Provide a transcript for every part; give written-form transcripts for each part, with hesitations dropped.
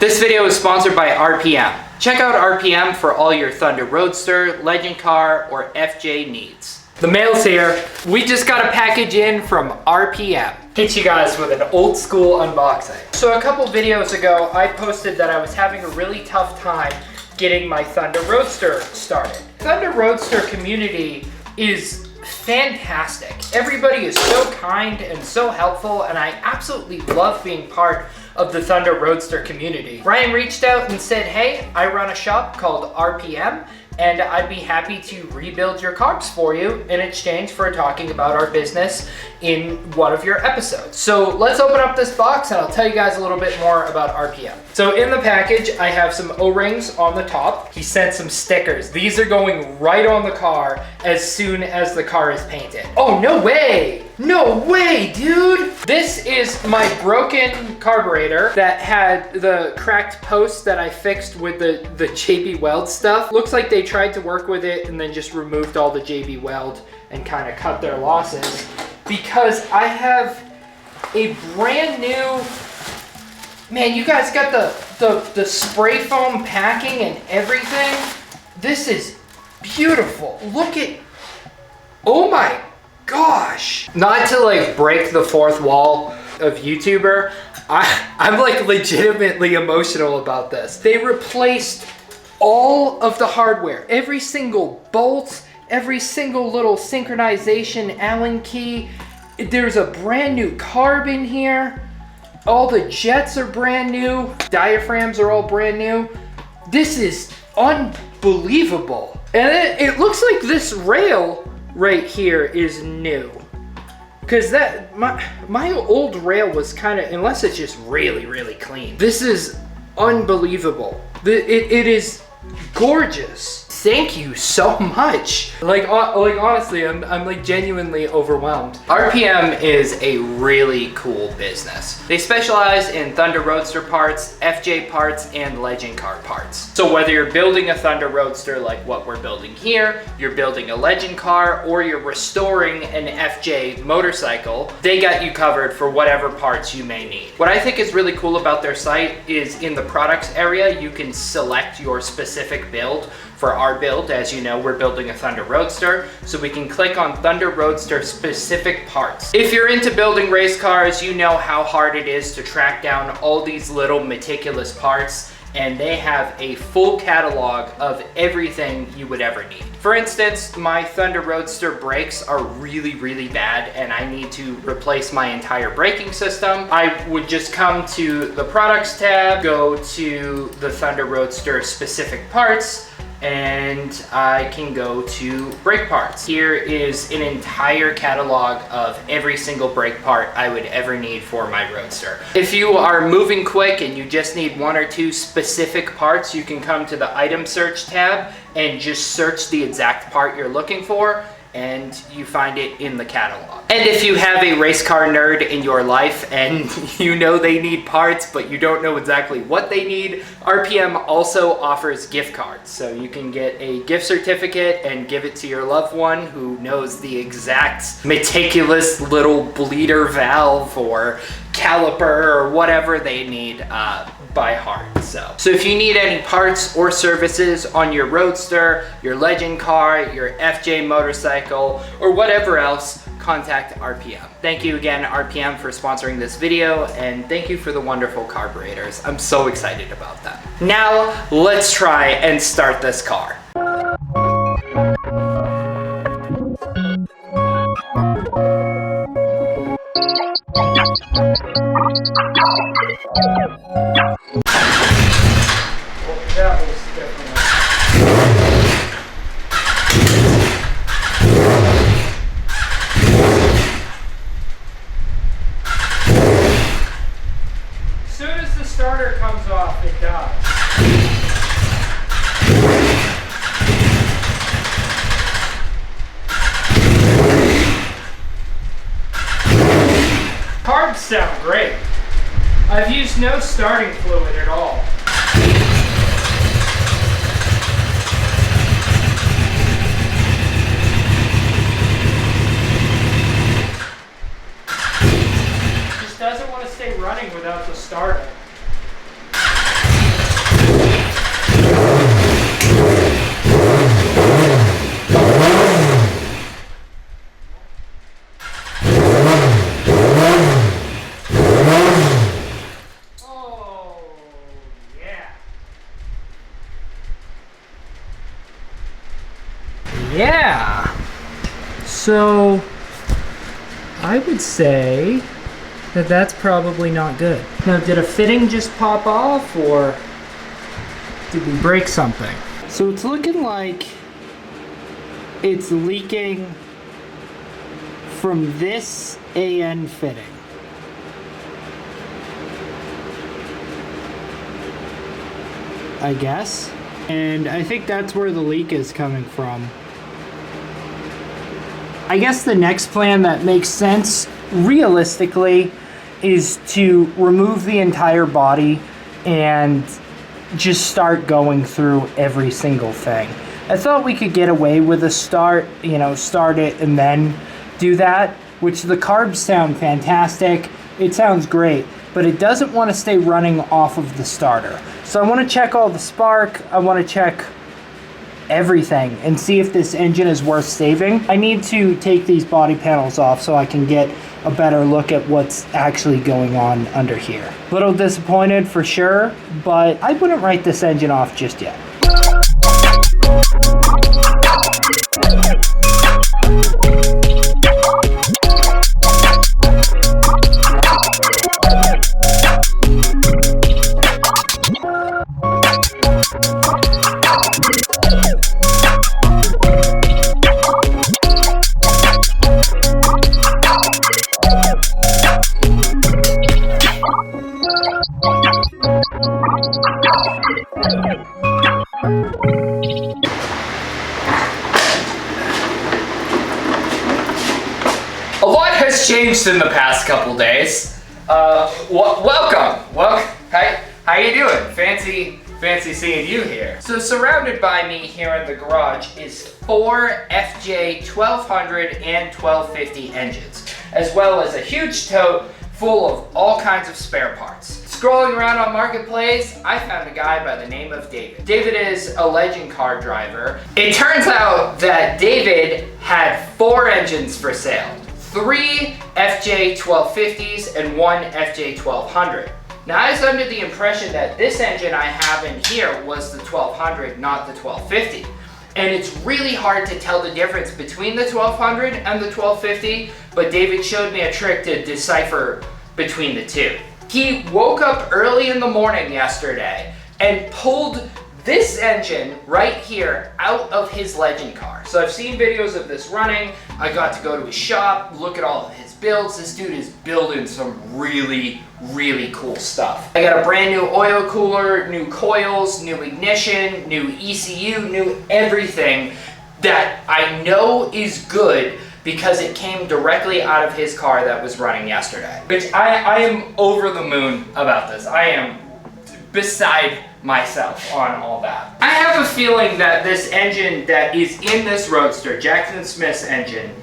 This video is sponsored by RPM. Check out RPM for all your Thunder Roadster, Legend Car, or FJ needs. The mail's here. We just got a package in from RPM. Hit you guys with an old school unboxing. So a couple videos ago, I posted that I was having a really tough time getting my Thunder Roadster started. Thunder Roadster community is fantastic. Everybody is so kind and so helpful, and I absolutely love being part of the Thunder Roadster community. Ryan reached out and said, hey, I run a shop called RPM, and I'd be happy to rebuild your carbs for you in exchange for talking about our business in one of your episodes. So let's open up this box and I'll tell you guys a little bit more about RPM. So in the package, I have some O-rings on the top. He sent some stickers. These are going right on the car as soon as the car is painted. Oh, no way! No way, dude! This is my broken carburetor that had the cracked post that I fixed with the JB Weld stuff. Looks like they tried to work with it and then just removed all the JB Weld and kind of cut their losses, because I have a brand new, man, you guys got the spray foam packing and everything. This is beautiful. Look at, oh my gosh. Not to like break the fourth wall of YouTuber, I'm like legitimately emotional about this. They replaced all of the hardware, every single bolt, every single little synchronization Allen key. There's a brand new carb in here. All the jets are brand new. Diaphragms are all brand new. This is unbelievable. And it looks like this rail right here is new, because that my old rail was kind of, unless it's just really clean. This is unbelievable. It is gorgeous. Thank you so much. Like honestly, I'm like genuinely overwhelmed. RPM is a really cool business. They specialize in Thunder Roadster parts, FJ parts, and Legend Car parts. So whether you're building a Thunder Roadster like what we're building here, you're building a Legend Car, or you're restoring an FJ motorcycle, they got you covered for whatever parts you may need. What I think is really cool about their site is in the products area, you can select your specific build. For our build, as you know, we're building a Thunder Roadster, so we can click on Thunder Roadster specific parts. If you're into building race cars, you know how hard it is to track down all these little meticulous parts, and they have a full catalog of everything you would ever need. For instance, my Thunder Roadster brakes are really bad, and I need to replace my entire braking system. I would just come to the products tab, go to the Thunder Roadster specific parts, and I can go to brake parts. Here is an entire catalog of every single brake part I would ever need for my Roadster. If you are moving quick and you just need one or two specific parts, you can come to the item search tab and just search the exact part you're looking for, and you find it in the catalog. And if you have a race car nerd in your life and you know they need parts but you don't know exactly what they need, RPM also offers gift cards. So you can get a gift certificate and give it to your loved one who knows the exact meticulous little bleeder valve or caliper or whatever they need by heart. So if you need any parts or services on your Roadster, your Legend Car, your FJ motorcycle, or whatever else, contact RPM. Thank you again, RPM, for sponsoring this video, and thank you for the wonderful carburetors. I'm so excited about them. Now, let's try and start this car. That was definitely... As soon as the starter comes off, it dies. Carbs sound great. I've used no starting fluid at all. Just doesn't want to stay running without the starter. Yeah. So I would say that that's probably not good. Now, did a fitting just pop off, or did we break something? So it's looking like it's leaking from this AN fitting. I guess. And I think that's where the leak is coming from. I guess the next plan that makes sense, realistically, is to remove the entire body and just start going through every single thing. I thought we could get away with a start it and then do that, which the carbs sound fantastic. It sounds great, but it doesn't want to stay running off of the starter. So I want to check all the spark. I want to check everything and see if this engine is worth saving. I need to take these body panels off so I can get a better look at what's actually going on under here. Little disappointed for sure, but I wouldn't write this engine off just yet. A lot has changed in the past couple days. Welcome. Hi, how you doing? Fancy seeing you here. So surrounded by me here in the garage is 4 FJ1200 and 1250 engines, as well as a huge tote full of all kinds of spare parts. Scrolling around on Marketplace, I found a guy by the name of David. David is a legend car driver. It turns out that David had 4 engines for sale. 3 FJ1250s and 1 FJ1200. Now, I was under the impression that this engine I have in here was the 1200, not the 1250. And it's really hard to tell the difference between the 1200 and the 1250, but David showed me a trick to decipher between the two. He woke up early in the morning yesterday and pulled this engine right here out of his legend car. So I've seen videos of this running. I got to go to his shop, look at all of his builds. This dude is building some really cool stuff. I got a brand new oil cooler, new coils, new ignition, new ECU, new everything that I know is good because it came directly out of his car that was running yesterday. Which I am over the moon about this. I am beside myself on all that. I have a feeling that this engine that is in this Roadster, Jackson Smith's engine,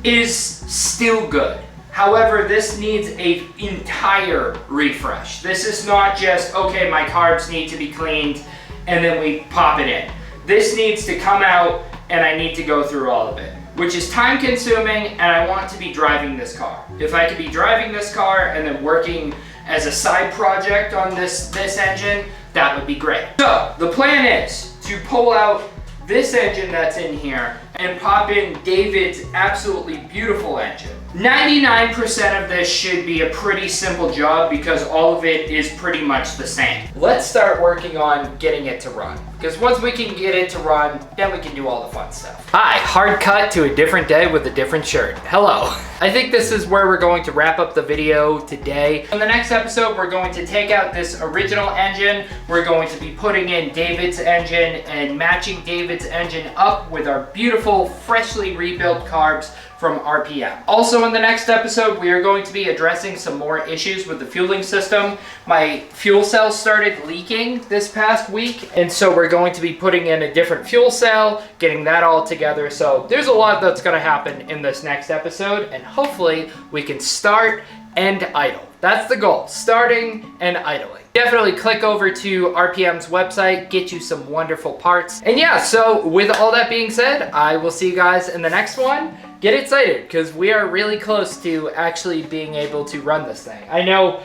is still good. However, this needs an entire refresh. This is not just, okay, my carbs need to be cleaned and then we pop it in. This needs to come out and I need to go through all of it, which is time consuming, and I want to be driving this car. If I could be driving this car and then working as a side project on this engine, that would be great. So the plan is to pull out this engine that's in here and pop in David's absolutely beautiful engine. 99% of this should be a pretty simple job because all of it is pretty much the same. Let's start working on getting it to run, because once we can get it to run, then we can do all the fun stuff. Hi, hard cut to a different day with a different shirt. Hello. I think this is where we're going to wrap up the video today. In the next episode, we're going to take out this original engine. We're going to be putting in David's engine and matching David's engine up with our beautiful, freshly rebuilt carbs from RPM. Also in the next episode, we are going to be addressing some more issues with the fueling system. My fuel cell started leaking this past week, and so we're going to be putting in a different fuel cell, getting that all together. So there's a lot that's gonna happen in this next episode, and hopefully we can start and idle. That's the goal, starting and idling. Definitely click over to RPM's website, get you some wonderful parts. And yeah, so with all that being said, I will see you guys in the next one. Get excited, because we are really close to actually being able to run this thing. I know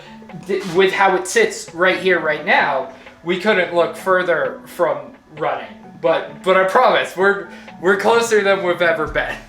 with how it sits right here, right now, we couldn't look further from running. but I promise we're closer than we've ever been.